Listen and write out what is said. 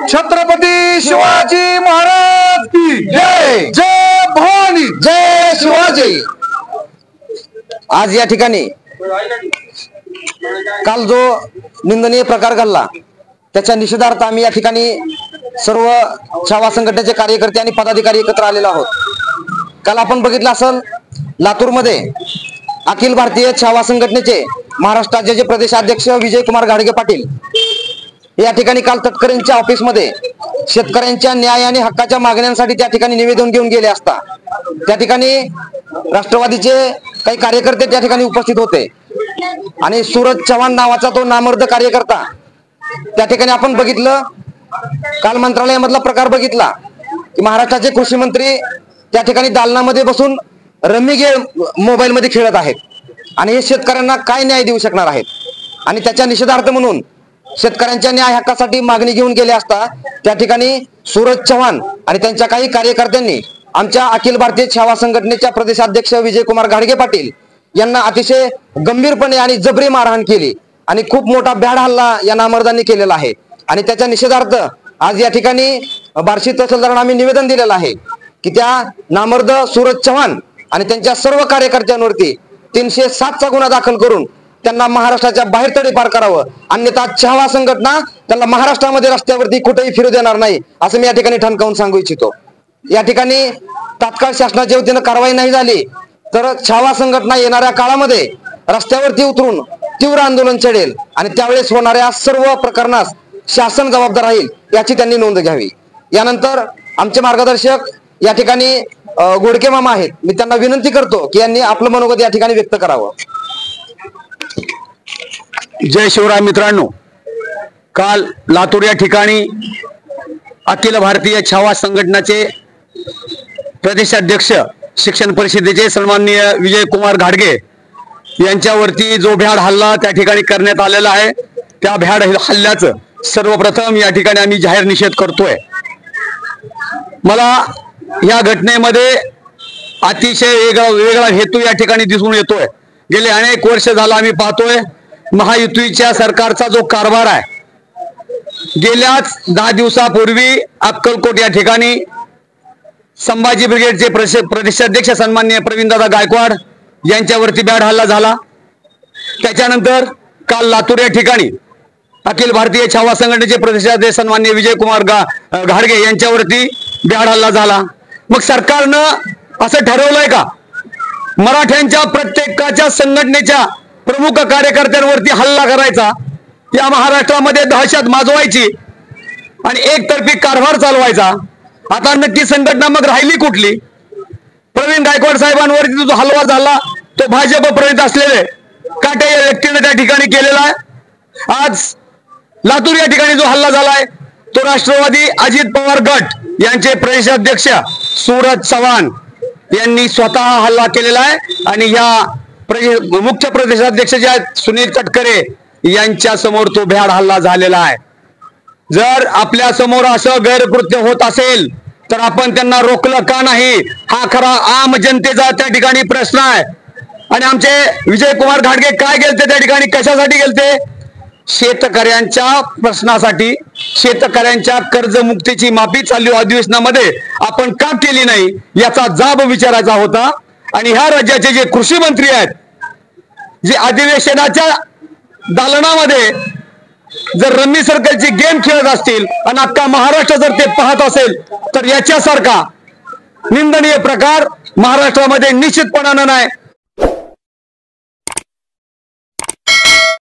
छत्रपती शिवाजी महाराज की जय। जय भवानी, जय शिवाजी। आज या ठिकाणी काल जो निंदनीय प्रकार घडला त्याच्या निषेधार्थ आम्ही या ठिकाणी सर्व छावा संघटनेचे कार्यकर्ते आणि पदाधिकारी एकत्र आलेलो आहोत। काल आपण बघितलं असेल लातूरमध्ये अखिल भारतीय छावा संघटनेचे महाराष्ट्र राज्याचे प्रदेशाध्यक्ष विजयकुमार घाडगे पाटील या ठिकाणी काल तटकरेंच्या ऑफिसमध्ये शेतकऱ्यांच्या न्याय आणि हक्काच्या मागण्यांसाठी त्या ठिकाणी निवेदन घेऊन गेले असता त्या ठिकाणी राष्ट्रवादीचे काही कार्यकर्ते त्या ठिकाणी उपस्थित होते आणि सूरज चव्हाण नावाचा तो नामर्द कार्यकर्ता त्या ठिकाणी आपण बघितलं। काल मंत्रालयामधला प्रकार बघितला की महाराष्ट्राचे कृषी मंत्री त्या ठिकाणी दालनामध्ये बसून रम्मी गेम मोबाईल मध्ये खेळत आहेत आणि हे शेतकऱ्यांना काय न्याय देऊ शकणार आहेत आणि त्याच्या निषेधार्थ म्हणून शेतकऱ्यांच्या न्याय हक्कासाठी मागणी घेऊन गेले असता त्या ठिकाणी सूरज चव्हाण आणि त्यांच्या काही कार्यकर्त्यांनी आमच्या अखिल भारतीय छावा संघटनेच्या प्रदेशाध्यक्ष विजयकुमार घाडगे पाटील यांना अतिशय गंभीरपणे आणि जबरी मारहाण केली आणि खूप मोठा भ्याड हल्ला या नामर्दांनी केलेला आहे आणि त्याच्या निषेधार्थ आज या ठिकाणी बार्शी तहसीलदारांना आम्ही निवेदन दिलेलं आहे की त्या नामर्द सूरज चव्हाण आणि त्यांच्या सर्व कार्यकर्त्यांवरती 307 चा गुन्हा दाखल करून त्यांना महाराष्ट्राच्या बाहेर तडीपार करावं, अन्यथा छावा संघटना त्यांना महाराष्ट्रामध्ये रस्त्यावरती कुठेही फिरू देणार नाही असं मी या ठिकाणी ठणकावून सांगू इच्छितो। या ठिकाणी तात्काळ शासनाच्या वतीनं कारवाई नाही झाली तर छावा संघटना येणाऱ्या काळामध्ये रस्त्यावरती उतरून तीव्र आंदोलन छेडेल आणि त्यावेळेस होणाऱ्या सर्व प्रकरणास शासन जबाबदार राहील याची त्यांनी नोंद घ्यावी। यानंतर आमचे मार्गदर्शक या ठिकाणी गोडके मामा आहेत, मी त्यांना विनंती करतो की यांनी आपलं मनोगत या ठिकाणी व्यक्त करावं। जय शिवराय मित्रांनो, काल लातूर या ठिकाणी अखिल भारतीय छावा संघटनेचे प्रदेशाध्यक्ष शिक्षण परिषदेचे सन्माननीय विजयकुमार घाडगे यांच्यावरती जो भ्याड हल्ला त्या ठिकाणी करण्यात आलेला आहे त्या भ्याड हल्ल्याचं सर्वप्रथम या ठिकाणी आम्ही जाहीर निषेध करतोय। मला या घटनेमध्ये अतिशय वेगळा हेतू या ठिकाणी दिसून येतोय। गेले अनेक वर्ष झालं आम्ही पाहतोय महायुतीच्या सरकारचा जो कारभार आहे, गेल्याच 10 दिवसापूर्वी अक्कलकोट या ठिकाणी संभाजी ब्रिगेडचे प्रदेशाध्यक्ष सन्माननीय प्रवीणदादा गायकवाड यांच्यावरती भ्याड हल्ला झाला। त्याच्यानंतर काल लातूर या ठिकाणी अखिल भारतीय छावा संघटनेचे प्रदेशाध्यक्ष सन्माननीय विजयकुमार घाडगे यांच्यावरती भ्याड हल्ला झाला। मग सरकारनं असं ठरवलंय का मराठ्यांच्या प्रत्येकाच्या संघटनेच्या प्रमुख कार्यकर्त्यांवरती हल्ला करायचा, या महाराष्ट्रामध्ये दहशत माजवायची आणि एकतर्फी कारभार चालवायचा? आता नक्की संघटना मग राहिली कुठली? प्रवीण गायकवाड साहेबांवरती जो हल्ला झाला तो भाजप प्रणित असलेले काटे या व्यक्तीने त्या ठिकाणी केलेला आहे। आज लातूर या ठिकाणी जो हल्ला झालाय तो राष्ट्रवादी अजित पवार गट यांचे प्रदेशाध्यक्ष सूरज चव्हाण यांनी स्वतः हल्ला केलेला आहे आणि या मुख्य प्रदेशाध्यक्ष जे आहेत सुनील तटकरे यांच्या समोर तो भ्याड हल्ला झालेला आहे। जर आपल्या समोर असं गैरकृत्य होत असेल तर आपण त्यांना रोखलं का नाही, हा खरा आम जनतेचा त्या ठिकाणी प्रश्न आहे। आणि आमचे विजयकुमार घाडगे काय गेलते त्या ठिकाणी, कशासाठी गेलते? शेतकऱ्यांच्या प्रश्नासाठी, शेतकऱ्यांच्या कर्जमुक्तीची माफी चालू अधिवेशनामध्ये आपण का केली नाही याचा जाब विचारायचा होता। आणि ह्या राज्याचे जे कृषी मंत्री आहेत, जे अधिवेशनाच्या दालनामध्ये जर रम्मी सर्कलची गेम खेळत असतील आणि अख्खा महाराष्ट्र जर ते पाहत असेल तर याच्यासारखा निंदनीय प्रकार महाराष्ट्रामध्ये निश्चितपणानं नाही